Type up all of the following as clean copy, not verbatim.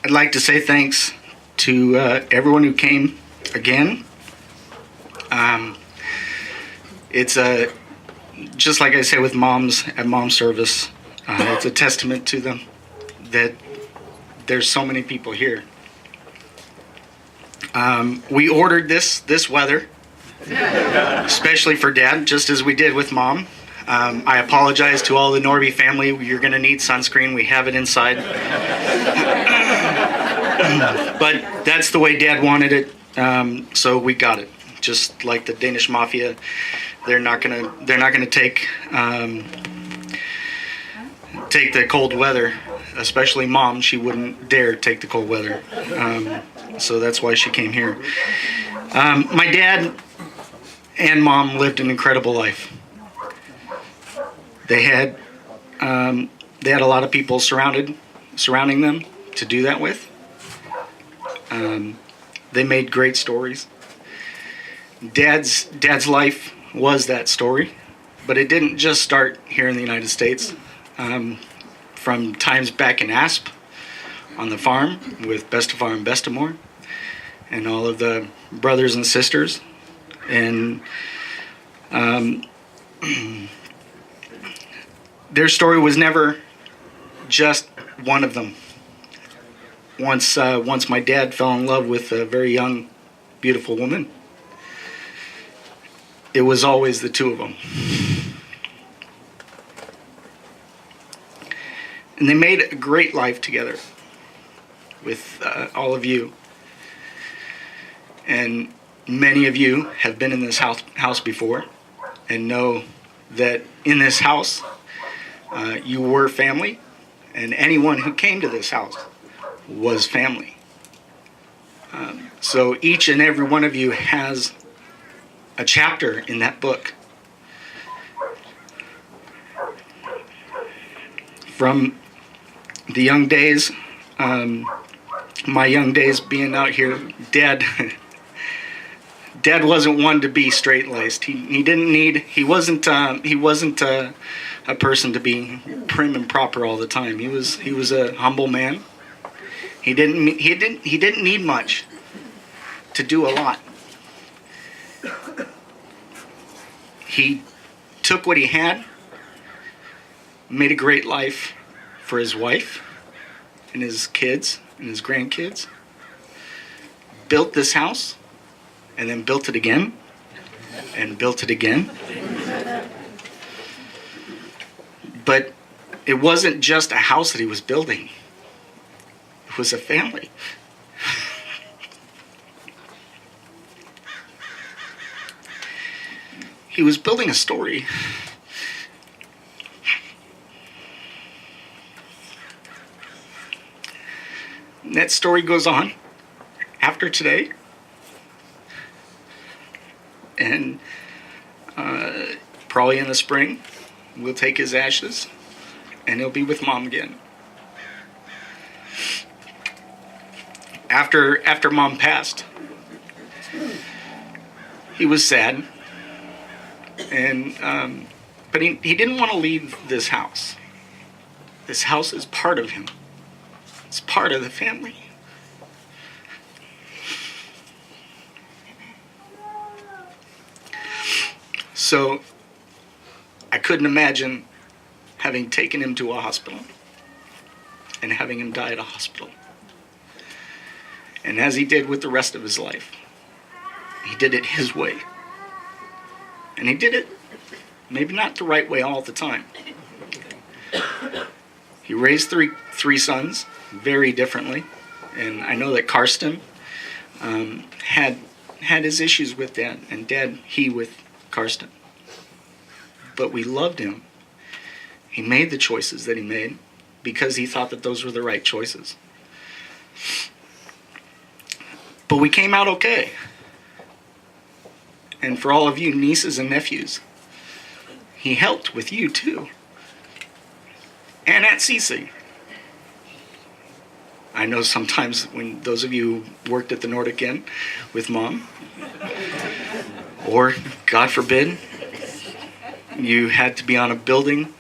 I'd like to say thanks to everyone who came again. It's just like I say with moms at mom service, it's a testament to them that there's so many people here. We ordered this weather, especially for Dad, just as we did with Mom. I apologize to all the Norby family. You're going to need sunscreen. We have it inside. But that's the way Dad wanted it, so we got it. Just like the Danish mafia, they're not gonna take the cold weather. Especially Mom, she wouldn't dare take the cold weather. So that's why she came here. My dad and Mom lived an incredible life. They had a lot of people surrounding them to do that with. They made great stories. Dad's life was that story, but it didn't just start here in the United States. From times back in Asp on the farm with Bestafar and Bestamore and all of the brothers and sisters, and their story was never just one of them. Once my dad fell in love with a very young, beautiful woman, it was always the two of them. And they made a great life together with all of you. And many of you have been in this house before and know that in this house you were family, and anyone who came to this house was family. So each and every one of you has a chapter in that book. From the young days, my young days being out here, Dad wasn't one to be straight-laced. He wasn't a person to be prim and proper all the time. He was a humble man. He didn't need much to do a lot. He took what he had, made a great life for his wife and his kids and his grandkids, built this house, and then built it again, and built it again. But it wasn't just a house that he was building. It was a family. He was building a story. And that story goes on after today. And probably in the spring, we'll take his ashes and he'll be with Mom again. After Mom passed, he was sad. And but he didn't want to leave this house. This house is part of him. It's part of the family. So I couldn't imagine having taken him to a hospital and having him die at a hospital. And as he did with the rest of his life, he did it his way. And he did it maybe not the right way all the time. He raised three sons very differently. And I know that Karsten had his issues with Dad, and Dad, he with Karsten. But we loved him. He made the choices that he made because he thought that those were the right choices. But we came out okay. And for all of you nieces and nephews, he helped with you too. And at CC. I know sometimes when those of you who worked at the Nordic Inn with Mom, or God forbid, you had to be on a building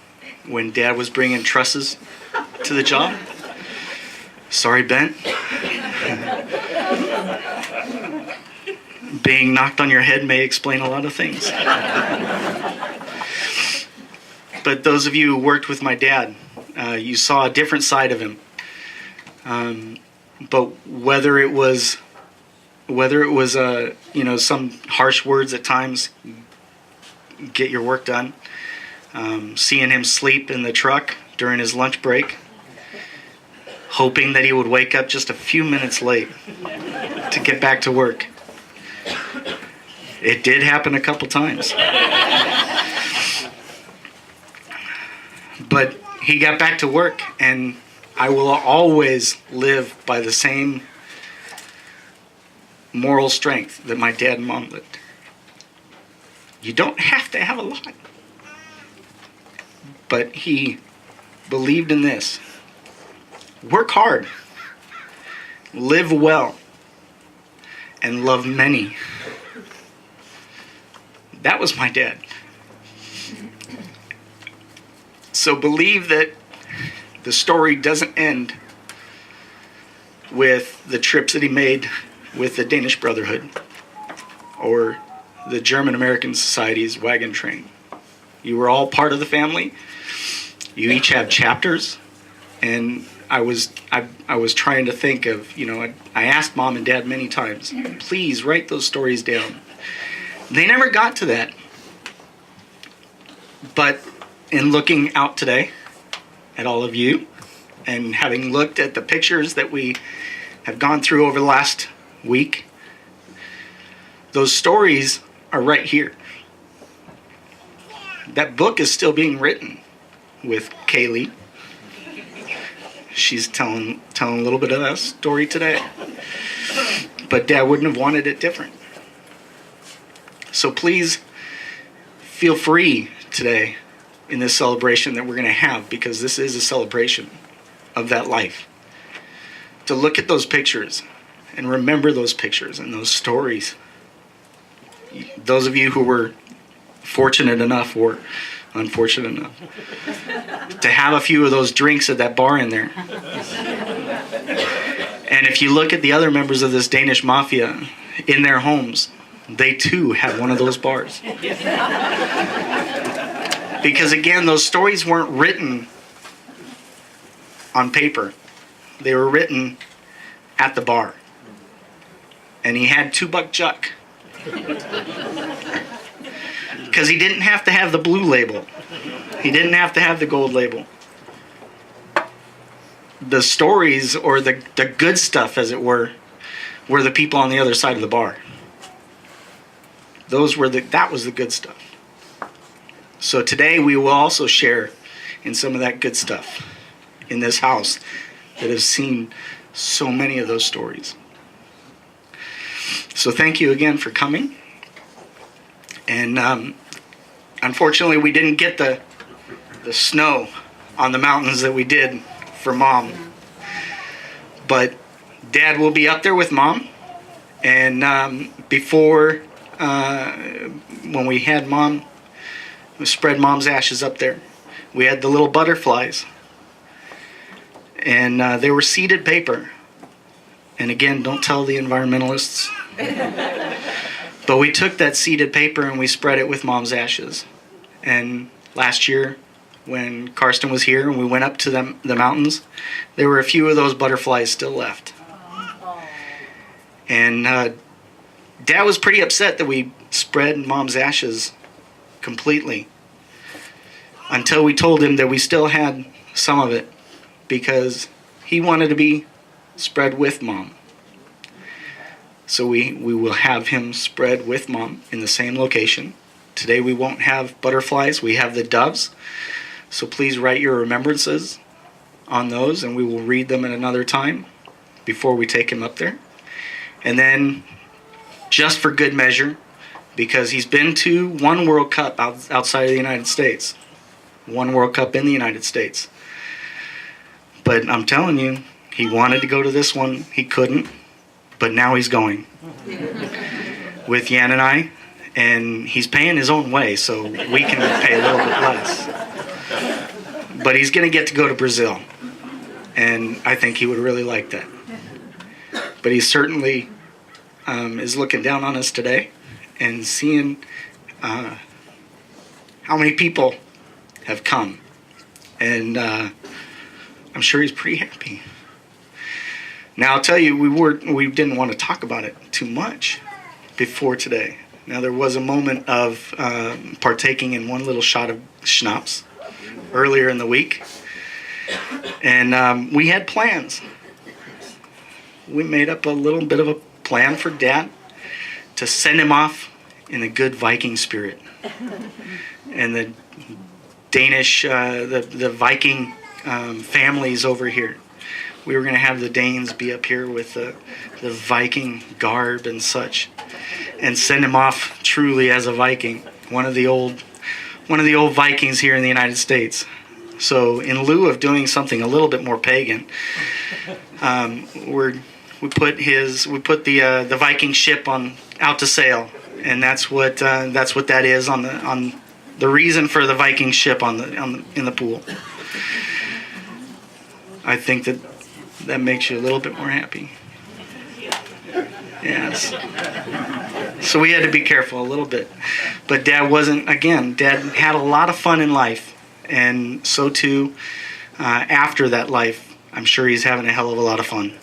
when Dad was bringing trusses to the job. Sorry, Bent. Being knocked on your head may explain a lot of things. But those of you who worked with my dad, you saw a different side of him. But whether it was some harsh words at times, get your work done. Seeing him sleep in the truck during his lunch break, hoping that he would wake up just a few minutes late to get back to work. It did happen a couple times. But he got back to work, and I will always live by the same moral strength that my dad and mom lived. You don't have to have a lot. But he believed in this. Work hard, live well, and love many. That was my dad. So believe that the story doesn't end with the trips that he made with the Danish Brotherhood or the German American Society's wagon train. You were all part of the family. You each have chapters, and I was trying to think of, I asked Mom and Dad many times, please write those stories down. They never got to that. But in looking out today at all of you, and having looked at the pictures that we have gone through over the last week, those stories are right here. That book is still being written with Kaylee. She's telling a little bit of that story today. But Dad wouldn't have wanted it different. So please feel free today in this celebration that we're going to have, because this is a celebration of that life, to look at those pictures and remember those pictures and those stories. Those of you who were fortunate enough or unfortunate enough to have a few of those drinks at that bar in there. And if you look at the other members of this Danish mafia in their homes, they too have one of those bars. Because again, those stories weren't written on paper. They were written at the bar. And he had $2 Chuck. Because he didn't have to have the blue label. He didn't have to have the gold label. The stories, or the good stuff, as it were the people on the other side of the bar. That was the good stuff. So today we will also share in some of that good stuff in this house that has seen so many of those stories. So thank you again for coming. And unfortunately we didn't get the snow on the mountains that we did for Mom. But Dad will be up there with Mom. And before, when we had Mom, we spread Mom's ashes up there. We had the little butterflies. And they were seeded paper. And again, don't tell the environmentalists. But we took that seeded paper and we spread it with Mom's ashes. And last year, when Karsten was here and we went up to the mountains, there were a few of those butterflies still left. And Dad was pretty upset that we spread Mom's ashes completely, until we told him that we still had some of it, because he wanted to be spread with Mom. So we will have him spread with Mom in the same location. Today we won't have butterflies, we have the doves. So please write your remembrances on those, and we will read them at another time before we take him up there. And then, just for good measure, because he's been to one World Cup outside of the United States, one World Cup in the United States. But I'm telling you, he wanted to go to this one, he couldn't, but now he's going with Jan and I, and he's paying his own way, so we can pay a little bit less. But he's going to get to go to Brazil. and I think he would really like that. But he certainly is looking down on us today and seeing how many people have come. And I'm sure he's pretty happy. Now, I'll tell you, we didn't want to talk about it too much before today. Now, there was a moment of partaking in one little shot of schnapps earlier in the week. And we had plans. We made up a little bit of a plan for Dad to send him off in a good Viking spirit. And the Danish, the Viking families over here, we were going to have the Danes be up here with the Viking garb and such, and send him off truly as a Viking, one of the old Vikings here in the United States. So in lieu of doing something a little bit more pagan, we put the Viking ship out to sail, and that's what that is on the reason for the Viking ship in the pool. I think that makes you a little bit more happy. Yes. So we had to be careful a little bit, but Dad had a lot of fun in life, and so too after that life. I'm sure he's having a hell of a lot of fun,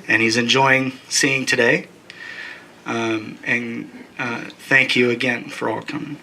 and he's enjoying seeing today. And thank you again for all coming.